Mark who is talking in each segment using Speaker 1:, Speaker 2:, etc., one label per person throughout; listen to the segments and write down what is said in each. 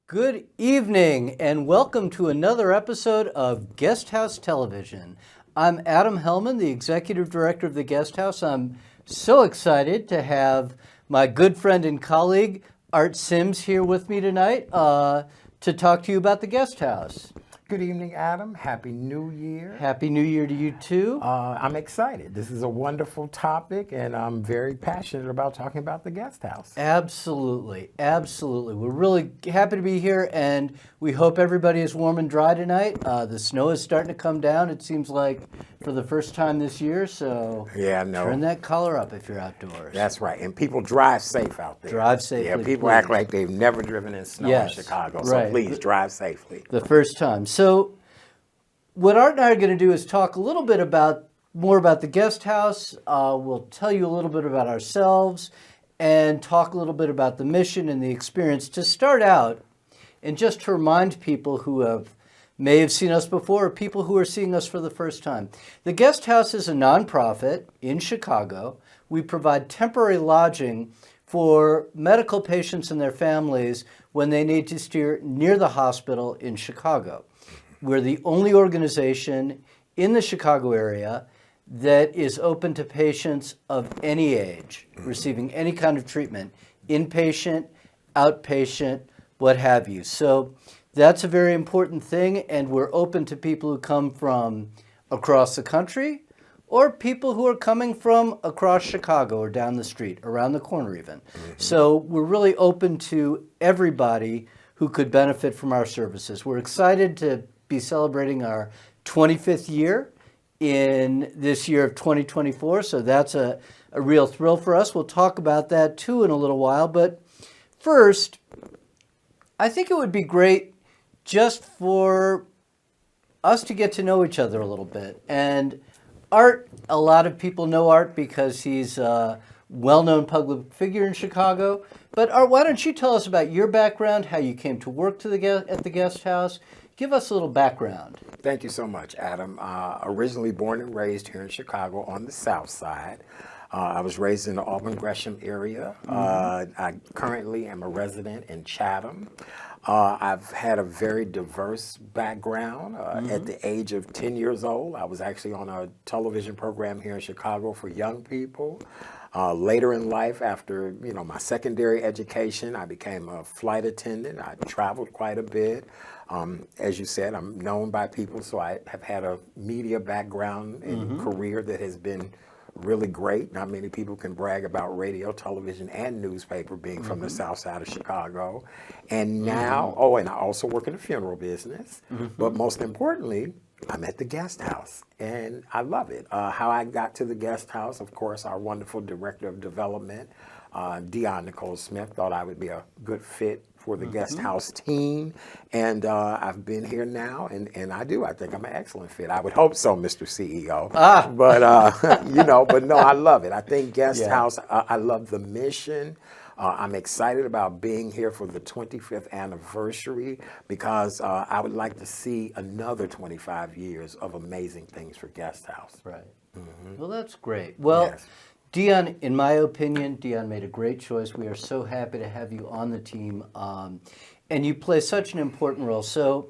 Speaker 1: Good evening and welcome to another episode of Guest House Television. I'm Adam Helman, the Executive Director of the Guest House. I'm so excited to have my good friend and colleague Art Sims here with me tonight to talk to you about the Guest House.
Speaker 2: Good evening, Adam. Happy New Year.
Speaker 1: Happy New Year to you too.
Speaker 2: I'm excited. This is a wonderful topic, and I'm very passionate about talking about the guest house.
Speaker 1: Absolutely, absolutely. We're really happy to be here, and we hope everybody is warm and dry tonight. The snow is starting to come down, it seems like, for the first time this year, so turn that collar up if you're outdoors.
Speaker 2: That's right, and people drive safe out there.
Speaker 1: Drive safely,
Speaker 2: Yeah, people
Speaker 1: please.
Speaker 2: Act like they've never driven in snow in Chicago, so please drive safely.
Speaker 1: The first time. So what Art and I are going to do is talk a little bit more about the guest house. We'll tell you a little bit about ourselves and talk a little bit about the mission and the experience to start out, and just to remind people who may have seen us before or people who are seeing us for the first time. The Guest House is a nonprofit in Chicago. We provide temporary lodging for medical patients and their families when they need to steer near the hospital in Chicago. We're the only organization in the Chicago area that is open to patients of any age, receiving any kind of treatment, inpatient, outpatient, what have you. So that's a very important thing, and we're open to people who come from across the country or people who are coming from across Chicago or down the street, around the corner even. So we're really open to everybody who could benefit from our services. We're excited to be celebrating our 25th year in this year of 2024, so that's a real thrill for us. We'll talk about that too in a little while, but first, I think it would be great just for us to get to know each other a little bit. And Art, a lot of people know Art because he's a well-known public figure in Chicago. But Art, why don't you tell us about your background, how you came to work at the guest house? Give us a little background.
Speaker 2: Thank you so much, Adam. Originally born and raised here in Chicago on the South Side. I was raised in the Auburn-Gresham area. I currently am a resident in Chatham. I've had a very diverse background. At the age of 10 years old, I was actually on a television program here in Chicago for young people. Later in life, after my secondary education, I became a flight attendant. I traveled quite a bit. As you said, I'm known by people, so I have had a media background and career that has been really great. Not many people can brag about radio, television, and newspaper being from the South Side of Chicago. And now, and I also work in the funeral business, but most importantly, I'm at the guest house, and I love it. How I got to the guest house, of course, our wonderful director of development, Dion Nicole Smith, thought I would be a good fit for the guest house team, and I've been here now, and I think I'm an excellent fit. I would hope so, Mr. CEO. But but no, I love it. I think guest house, I love the mission. I'm excited about being here for the 25th anniversary because I would like to see another 25 years of amazing things for Guest House.
Speaker 1: Right. Well, that's great. Well, Dion, in my opinion, Dion made a great choice. We are so happy to have you on the team, and you play such an important role. So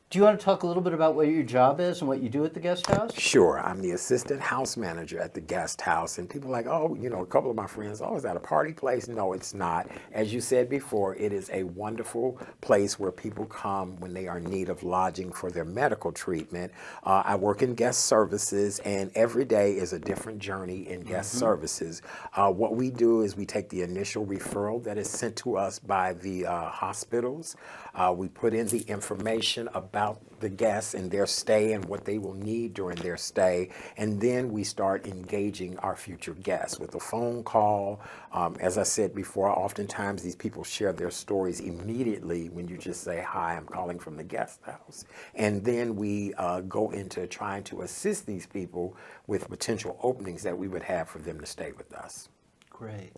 Speaker 1: do you want to talk a little bit about what your job is and what you do at the guest house?
Speaker 2: Sure. I'm the assistant house manager at the guest house. And people are like, a couple of my friends, is that a party place? No, it's not. As you said before, it is a wonderful place where people come when they are in need of lodging for their medical treatment. I work in guest services, and every day is a different journey in guest services. What we do is we take the initial referral that is sent to us by the hospitals. We put in the information about the guests and their stay and what they will need during their stay. And then we start engaging our future guests with a phone call. As I said before, oftentimes these people share their stories immediately when you just say, hi, I'm calling from the guest house. And then we go into trying to assist these people with potential openings that we would have for them to stay with us.
Speaker 1: Great.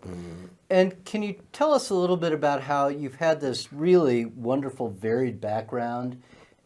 Speaker 1: And can you tell us a little bit about how you've had this really wonderful, varied background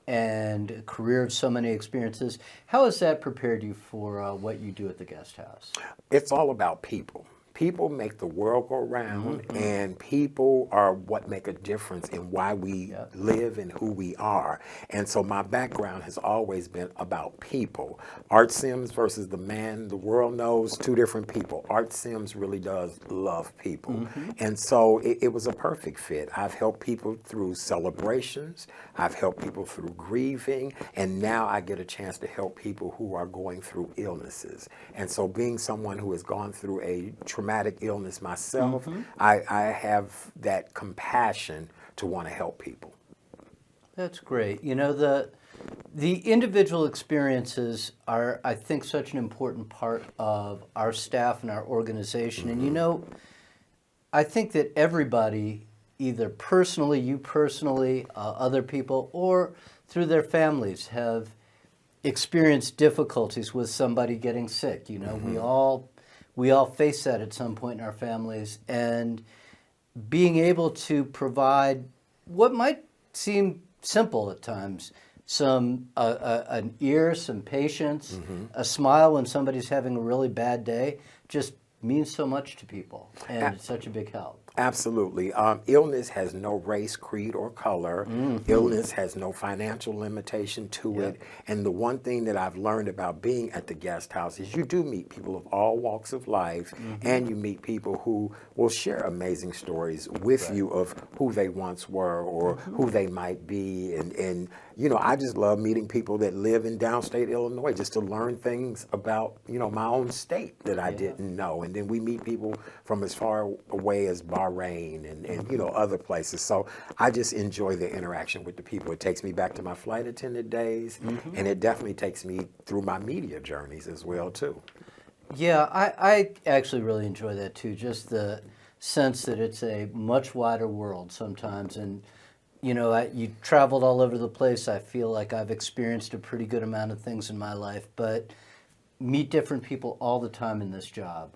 Speaker 1: and a career of so many experiences? How has that prepared you for what you do at the guest house?
Speaker 2: It's all about people. people make the world go round, and people are what make a difference in why we live and who we are. And so my background has always been about people. Art Sims versus the man the world knows, two different people. Art Sims really does love people. And so it was a perfect fit. I've helped people through celebrations, I've helped people through grieving, and now I get a chance to help people who are going through illnesses. And so being someone who has gone through a traumatic illness myself, I have that compassion to want to help people.
Speaker 1: That's great. You know, the individual experiences are, I think, such an important part of our staff and our organization. And you know, I think that everybody, either personally, you personally, other people, or through their families, have experienced difficulties with somebody getting sick. You know, we all face that at some point in our families, and being able to provide what might seem simple at times, some an ear, some patience, a smile when somebody's having a really bad day, just means so much to people, and it's such a big help.
Speaker 2: Absolutely. Illness has no race, creed, or color. Illness has no financial limitation to it. And the one thing that I've learned about being at the guest house is you do meet people of all walks of life, and you meet people who will share amazing stories with you of who they once were or who they might be. And you know, I just love meeting people that live in downstate Illinois just to learn things about, you know, my own state that I didn't know. And then we meet people from as far away as Bahrain and you know, other places. So I just enjoy the interaction with the people. It takes me back to my flight attendant days, and it definitely takes me through my media journeys as well, too.
Speaker 1: Yeah, I actually really enjoy that too, just the sense that it's a much wider world sometimes. And, you know, you traveled all over the place. I feel like I've experienced a pretty good amount of things in my life, but meet different people all the time in this job.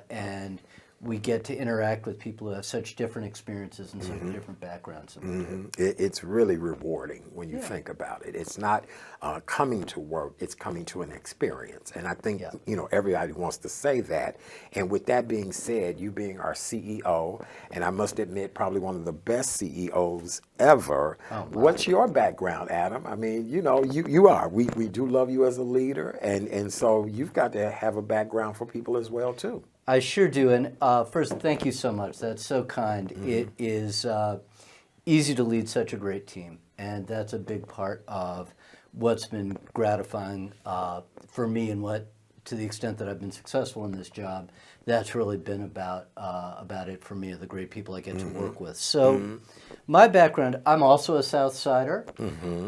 Speaker 1: And we get to interact with people who have such different experiences and such different backgrounds.
Speaker 2: It's really rewarding when you think about it. It's not coming to work, it's coming to an experience. And I think, you know, everybody wants to say that. And with that being said, you being our CEO, and I must admit, probably one of the best CEOs ever, what's your background, Adam? I mean, you know, you are. We do love you as a leader, and so you've got to have a background for people as well, too.
Speaker 1: I sure do. And first, thank you so much. That's so kind. It is easy to lead such a great team, and that's a big part of what's been gratifying for me, and what, to the extent that I've been successful in this job, that's really been about it for me, the great people I get to work with. So my background, I'm also a South Sider.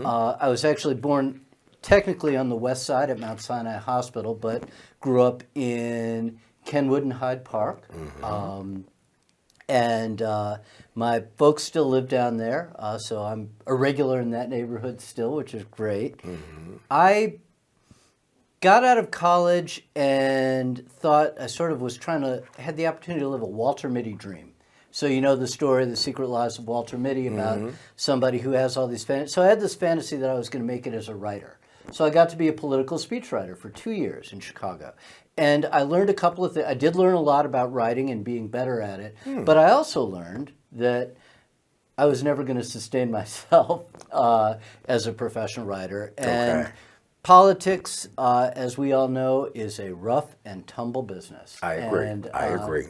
Speaker 1: I was actually born technically on the west side at Mount Sinai Hospital, but grew up in Kenwood and Hyde Park. And my folks still live down there, so I'm a regular in that neighborhood still, which is great. I got out of college and thought I sort of was had the opportunity to live a Walter Mitty dream. So you know the story, The Secret Lives of Walter Mitty, about somebody who has all these fantasies. So I had this fantasy that I was going to make it as a writer. So I got to be a political speechwriter for 2 years in Chicago. And I learned a couple of things. I did learn a lot about writing and being better at it. But I also learned that I was never going to sustain myself as a professional writer. And politics, as we all know, is a rough and tumble business.
Speaker 2: I agree. I agree.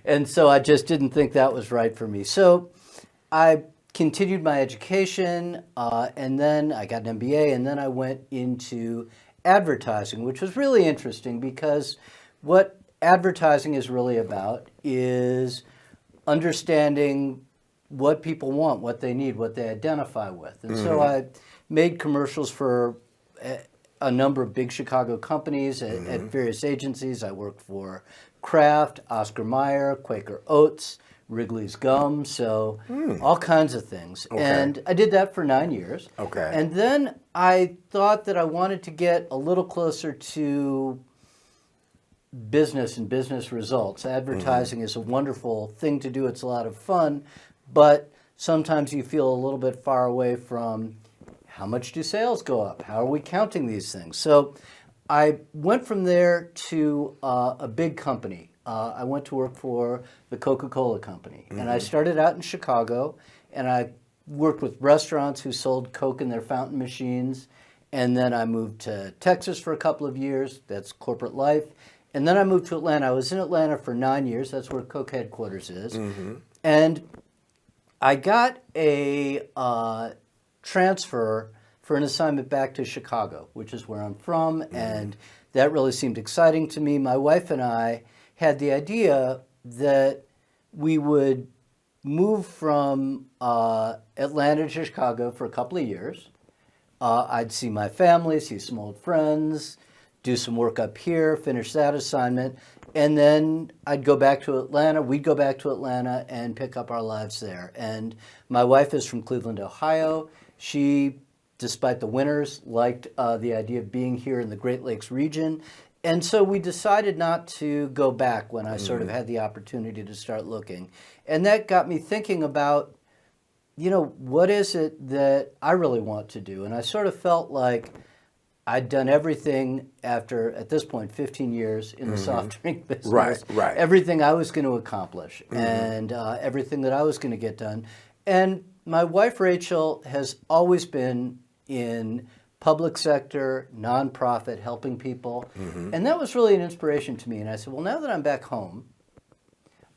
Speaker 1: And so I just didn't think that was right for me. So I continued my education, and then I got an MBA, and then I went into advertising, which was really interesting because what advertising is really about is understanding what people want, what they need, what they identify with. And so I made commercials for a number of big Chicago companies at various agencies. I worked for Kraft, Oscar Mayer, Quaker Oats, Wrigley's Gum, so all kinds of things. And I did that for 9 years. And then I thought that I wanted to get a little closer to business and business results. Advertising is a wonderful thing to do. It's a lot of fun, but sometimes you feel a little bit far away from how much do sales go up? How are we counting these things? So I went from there to a big company I went to work for the Coca-Cola Company. And I started out in Chicago, and I worked with restaurants who sold Coke in their fountain machines. And then I moved to Texas for a couple of years. That's corporate life. And then I moved to Atlanta. I was in Atlanta for 9 years. That's where Coke headquarters is. And I got a transfer for an assignment back to Chicago, which is where I'm from. And that really seemed exciting to me. My wife and I had the idea that we would move from Atlanta to Chicago for a couple of years. I'd see my family, see some old friends, do some work up here, finish that assignment, and then I'd go back to Atlanta. We'd go back to Atlanta and pick up our lives there. And my wife is from Cleveland, Ohio. She, despite the winters, liked the idea of being here in the Great Lakes region. And so we decided not to go back when I sort of had the opportunity to start looking. And that got me thinking about, what is it that I really want to do? And I sort of felt like I'd done everything after, at this point, 15 years in the soft drink business.
Speaker 2: Right.
Speaker 1: Everything I was going to accomplish and everything that I was going to get done. And my wife, Rachel, has always been in public sector, nonprofit, helping people. And that was really an inspiration to me. And I said, well, now that I'm back home,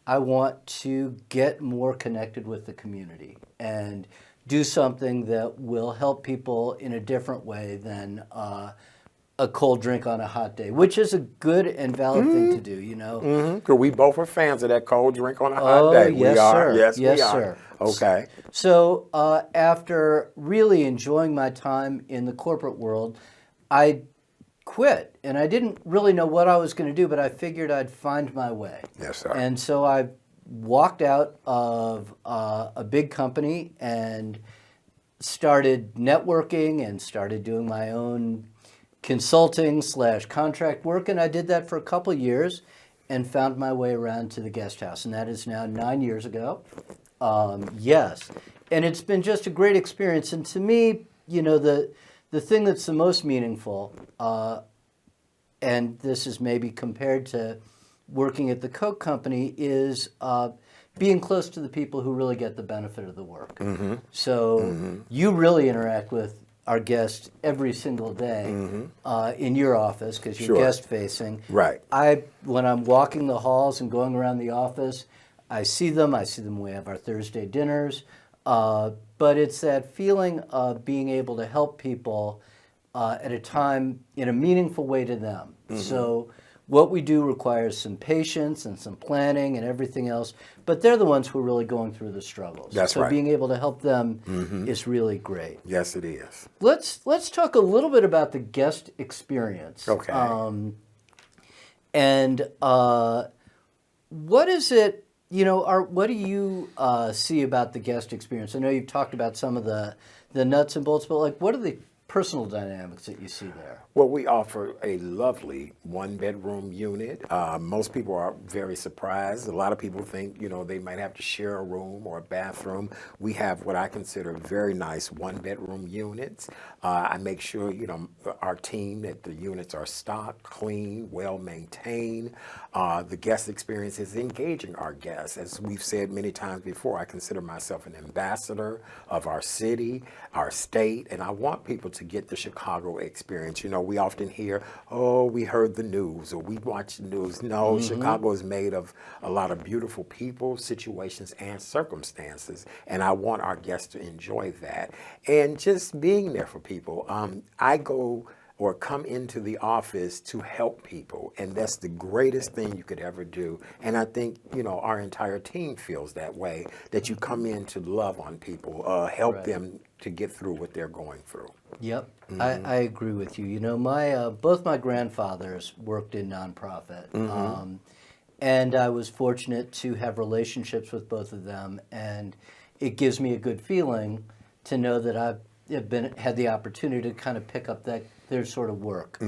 Speaker 1: I want to get more connected with the community and do something that will help people in a different way than a cold drink on a hot day, which is a good and valid thing to do,
Speaker 2: Because we both are fans of that cold drink on a hot day.
Speaker 1: Yes,
Speaker 2: we are.
Speaker 1: sir.
Speaker 2: Yes,
Speaker 1: yes,
Speaker 2: we are.
Speaker 1: sir.
Speaker 2: Okay.
Speaker 1: So after really enjoying my time in the corporate world, I quit. And I didn't really know what I was going to do, but I figured I'd find my way.
Speaker 2: Yes, sir.
Speaker 1: And so I walked out of a big company and started networking and started doing my own consulting / contract work. And I did that for a couple of years and found my way around to the guest house. And that is now 9 years ago. Yes. And it's been just a great experience. And to me, the thing that's the most meaningful, and this is maybe compared to working at the Coke Company, is being close to the people who really get the benefit of the work. So you really interact with our guests every single day in your office because you're guest facing.
Speaker 2: Right.
Speaker 1: When I'm walking the halls and going around the office, I see them when we have our Thursday dinners. But it's that feeling of being able to help people at a time in a meaningful way to them. So what we do requires some patience and some planning and everything else, but they're the ones who are really going through the struggles.
Speaker 2: That's right.
Speaker 1: So being able to help them is really great.
Speaker 2: Yes, it is.
Speaker 1: Let's talk a little bit about the guest experience.
Speaker 2: Okay.
Speaker 1: What is it? What do you see about the guest experience? I know you've talked about some of the nuts and bolts, but what are the personal dynamics that you see there?
Speaker 2: Well, we offer a lovely one-bedroom unit. Most people are very surprised. A lot of people think, they might have to share a room or a bathroom. We have what I consider very nice one-bedroom units. I make sure, our team, that the units are stocked, clean, well-maintained. The guest experience is engaging our guests. As we've said many times before, I consider myself an ambassador of our city, our state, and I want people to get the Chicago experience. We often hear, oh, we heard the news or we watched the news. No, Chicago is made of a lot of beautiful people, situations, and circumstances. And I want our guests to enjoy that. And just being there for people. I go or come into the office to help people. And that's the greatest thing you could ever do. And I think, our entire team feels that way, that you come in to love on people, help them to get through what they're going through.
Speaker 1: Yep, I agree with you. Both my grandfathers worked in nonprofit. And I was fortunate to have relationships with both of them. And it gives me a good feeling to know that I've had the opportunity to kind of pick up their sort of work.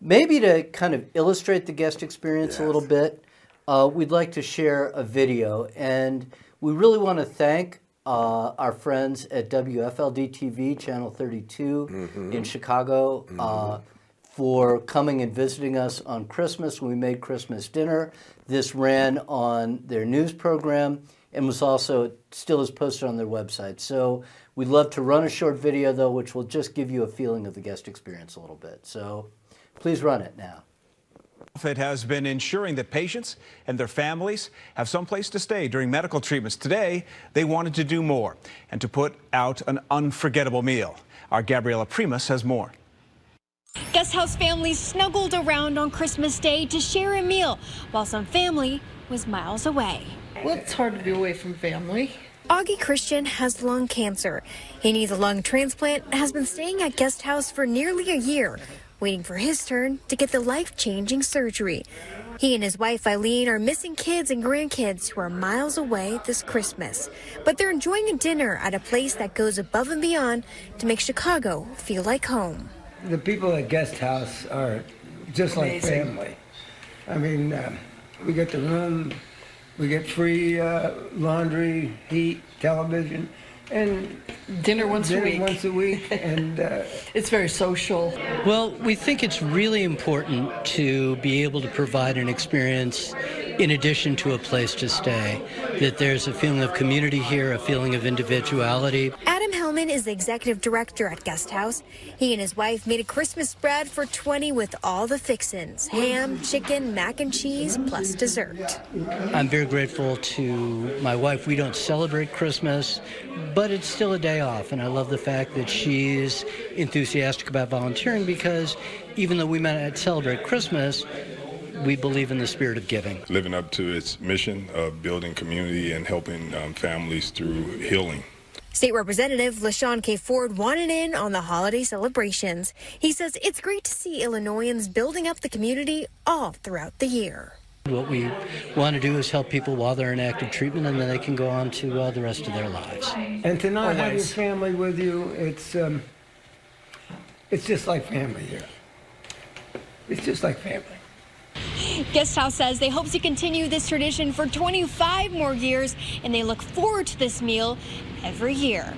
Speaker 1: Maybe to kind of illustrate the guest experience a little bit, we'd like to share a video, and we really want to thank our friends at WFLD TV, Channel 32 in Chicago. for coming and visiting us on Christmas when we made Christmas dinner. This ran on their news program and was also, still is posted on their website. So we'd love to run a short video though, which will just give you a feeling of the guest experience a little bit. So please run it now.
Speaker 3: It has been ensuring that patients and their families have some place to stay during medical treatments. Today, they wanted to do more and to put out an unforgettable meal. Our Gabriela Primus has more.
Speaker 4: Guest house families snuggled around on Christmas Day to share a meal, while some family was miles away.
Speaker 5: Well, it's hard to be away from family.
Speaker 4: Augie Christian has lung cancer. He needs a lung transplant and has been staying at guest house for nearly a year, waiting for his turn to get the life-changing surgery. He and his wife Eileen are missing kids and grandkids who are miles away this Christmas. But they're enjoying a dinner at a place that goes above and beyond to make Chicago feel like home.
Speaker 6: The people at Guest House are just like family. I mean, we get the room, we get free laundry, heat, television, and
Speaker 5: Dinner once a week.
Speaker 6: And
Speaker 5: It's very social.
Speaker 1: Well, we think it's really important to be able to provide an experience in addition to a place to stay, that there's a feeling of community here, a feeling of individuality.
Speaker 4: Adam Helman is the executive director at Guest House. He and his wife made a Christmas spread for 20 with all the fixins: ham, chicken, mac and cheese, plus dessert.
Speaker 1: I'm very grateful to my wife. We don't celebrate Christmas, but it's still a day off, and I love the fact that she's enthusiastic about volunteering, because even though we might not celebrate Christmas, we believe in the spirit of giving.
Speaker 7: Living up to its mission of building community and helping families through healing.
Speaker 4: State Representative LaShawn K. Ford wanted in on the holiday celebrations. He says it's great to see Illinoisans building up the community all throughout the year.
Speaker 1: What we want to do is help people while they're in active treatment, and then they can go on to the rest of their lives.
Speaker 6: and to not have your family with you, it's just like family here. It's just like family.
Speaker 4: Guest House says they hope to continue this tradition for 25 more years, and they look forward to this meal every year.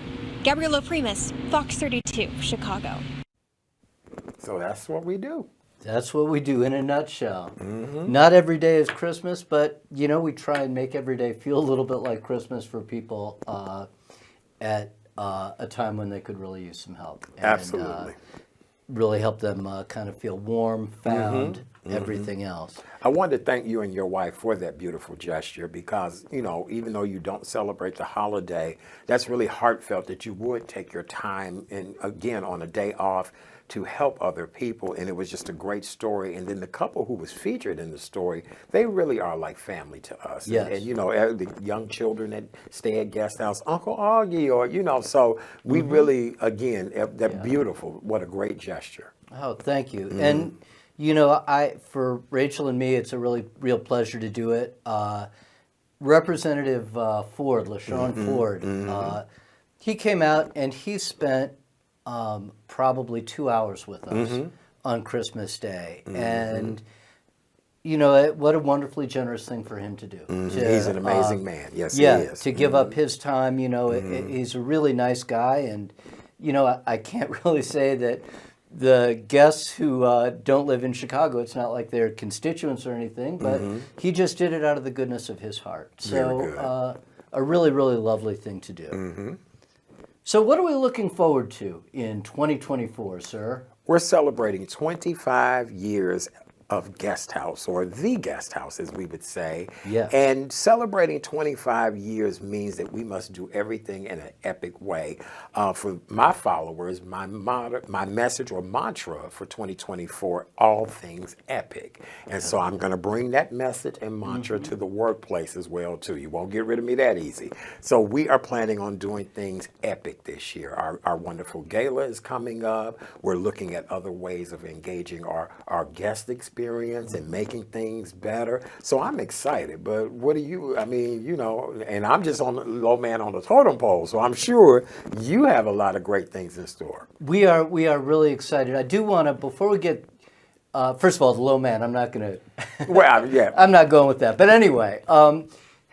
Speaker 4: Gabriela Primus, Fox 32, Chicago.
Speaker 2: So that's what we do.
Speaker 1: That's what we do in a nutshell. Not every day is Christmas, but you know, we try and make every day feel a little bit like Christmas for people at a time when they could really use some help. And,
Speaker 2: Absolutely.
Speaker 1: Really help them kind of feel warm, found, everything else.
Speaker 2: I wanted to thank you and your wife for that beautiful gesture, because, you know, even though you don't celebrate the holiday, that's really heartfelt that you would take your time, and again, on a day off, to help other people. And it was just a great story. And then the couple who was featured in the story, they really are like family to us.
Speaker 1: Yes.
Speaker 2: And you know, the young children that stay at Guest House, Uncle Augie, or, you know, so we really, again, that beautiful, what a great gesture.
Speaker 1: Oh, thank you. And, you know, for Rachel and me, it's a really real pleasure to do it. Representative Ford, LaShawn Ford, he came out and he spent probably 2 hours with us on Christmas Day. And, you know, what a wonderfully generous thing for him to do.
Speaker 2: He's an amazing man. Yes,
Speaker 1: yeah,
Speaker 2: he is.
Speaker 1: to give up his time. You know, he's a really nice guy. And, you know, I can't really say that the guests who don't live in Chicago, it's not like they're constituents or anything, but he just did it out of the goodness of his heart. So a really, really lovely thing to do. So what are we looking forward to in 2024, sir?
Speaker 2: We're celebrating 25 years of Guest House, or the Guest House, as we would say.
Speaker 1: Yes.
Speaker 2: And celebrating 25 years means that we must do everything in an epic way. For my followers, my message or mantra for 2024, all things epic. And so I'm going to bring that message and mantra to the workplace as well, too. You won't get rid of me that easy. So we are planning on doing things epic this year. Our wonderful gala is coming up. We're looking at other ways of engaging our guest experience and making things better. So I'm excited, but what do you, I mean, you know, and I'm just on the low man on the totem pole, so I'm sure you have a lot of great things in store.
Speaker 1: We are really excited. I do want to, before we get, first of all, the low man, I'm not going to,
Speaker 2: Well, yeah.
Speaker 1: I'm not going with that. But anyway,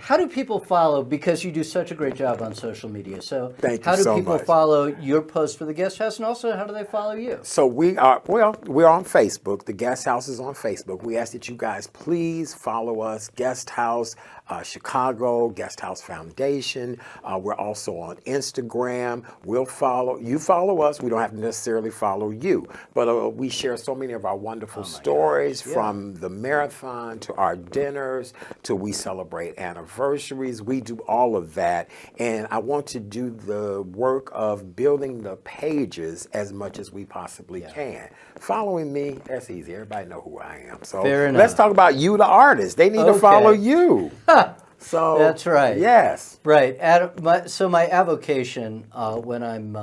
Speaker 1: how do people follow? Because you do such a great job on social media. So
Speaker 2: Thank you
Speaker 1: how do
Speaker 2: so
Speaker 1: people
Speaker 2: much.
Speaker 1: follow your post for the guest house, and also how do they follow you?
Speaker 2: So we're on Facebook. The Guest House is on Facebook. We ask that you guys please follow us, Guest House Chicago, Guest House Foundation. We're also on Instagram. You follow us. We don't have to necessarily follow you, but we share so many of our wonderful stories, from the marathon to our dinners to we celebrate anniversaries. We do all of that, and I want to do the work of building the pages as much as we possibly can. Following me, that's easy. Everybody know who I am. So
Speaker 1: Fair enough.
Speaker 2: let's talk about you, the artist. They need to follow
Speaker 1: Okay.
Speaker 2: you. So
Speaker 1: That's right.
Speaker 2: Yes.
Speaker 1: Right. So my avocation when I'm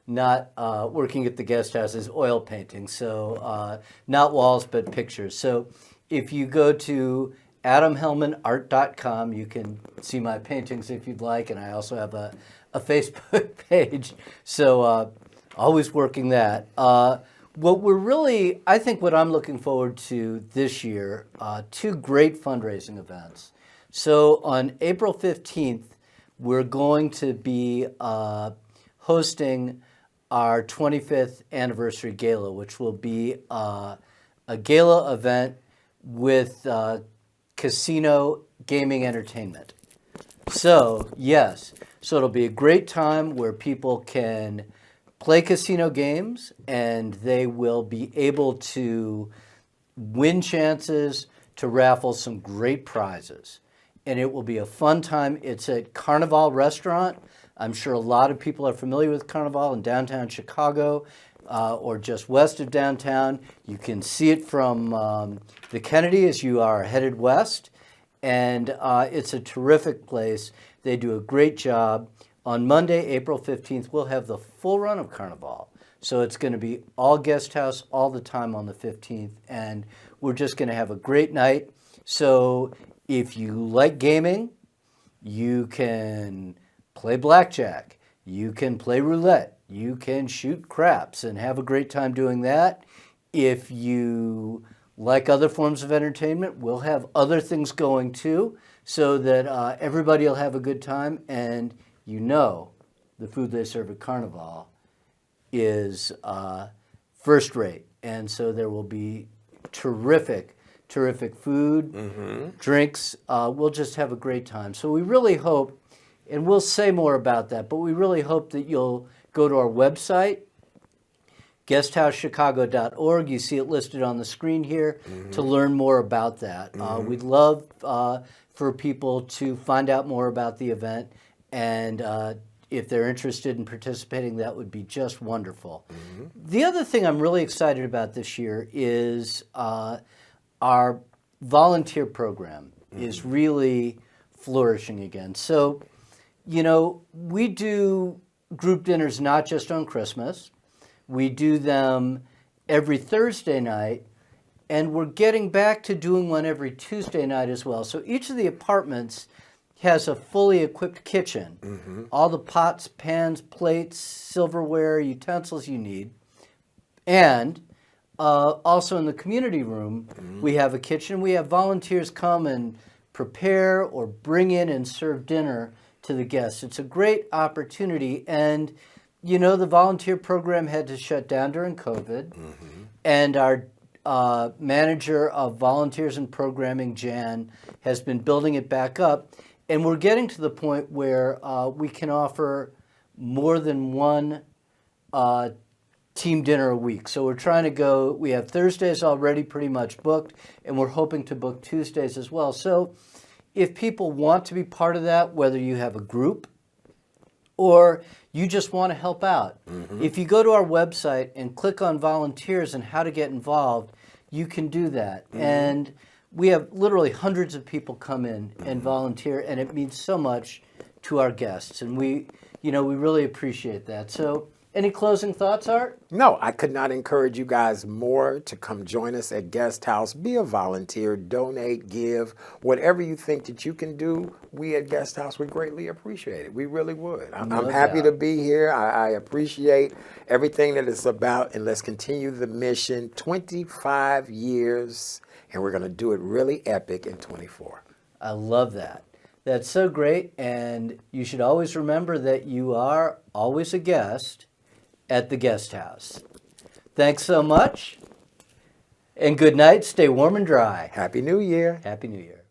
Speaker 1: not working at the guest house is oil painting. So not walls, but pictures. So if you go to adamhelmanart.com, you can see my paintings if you'd like. And I also have a Facebook page. So always working that. I think what I'm looking forward to this year, two great fundraising events. So on April 15th, we're going to be hosting our 25th anniversary gala, which will be a gala event with casino gaming entertainment. So, yes, so it'll be a great time where people can play casino games and they will be able to win chances to raffle some great prizes. And it will be a fun time. It's at Carnival Restaurant. I'm sure a lot of people are familiar with Carnival in downtown Chicago or just west of downtown. You can see it from the Kennedy as you are headed west. And it's a terrific place. They do a great job. On Monday, April 15th, we'll have the full run of Carnival. So it's going to be all guest house all the time on the 15th. And we're just going to have a great night. So if you like gaming, you can play blackjack, you can play roulette, you can shoot craps and have a great time doing that. If you like other forms of entertainment, we'll have other things going too, so that everybody will have a good time. And the food they serve at Carnival is first rate. And so there will be terrific food, drinks. We'll just have a great time. So we really hope, and we'll say more about that, but we really hope that you'll go to our website, guesthousechicago.org. You see it listed on the screen here to learn more about that. We'd love for people to find out more about the event, and if they're interested in participating, that would be just wonderful. The other thing I'm really excited about this year is our volunteer program is really flourishing again. So, we do group dinners not just on Christmas. We do them every Thursday night, and we're getting back to doing one every Tuesday night as well. So each of the apartments has a fully equipped kitchen, all the pots, pans, plates, silverware, utensils you need. And also in the community room, we have a kitchen. We have volunteers come and prepare or bring in and serve dinner to the guests. It's a great opportunity. And, the volunteer program had to shut down during COVID. And our manager of volunteers and programming, Jan, has been building it back up. And we're getting to the point where we can offer more than one team dinner a week. So we're trying to we have Thursdays already pretty much booked, and we're hoping to book Tuesdays as well. So if people want to be part of that, whether you have a group or you just want to help out, if you go to our website and click on volunteers and how to get involved, you can do that. And we have literally hundreds of people come in and volunteer, and it means so much to our guests. And we really appreciate that. So any closing thoughts, Art?
Speaker 2: No, I could not encourage you guys more to come join us at Guest House. Be a volunteer, donate, give, whatever you think that you can do. We at Guest House would greatly appreciate it. We really would. I'm happy to be here. I appreciate everything that it's about, and let's continue the mission. 25 years, and we're going to do it really epic in 24.
Speaker 1: I love that. That's so great. And you should always remember that you are always a guest at the guest house. Thanks so much. And good night. Stay warm and dry.
Speaker 2: Happy New Year.
Speaker 1: Happy New Year.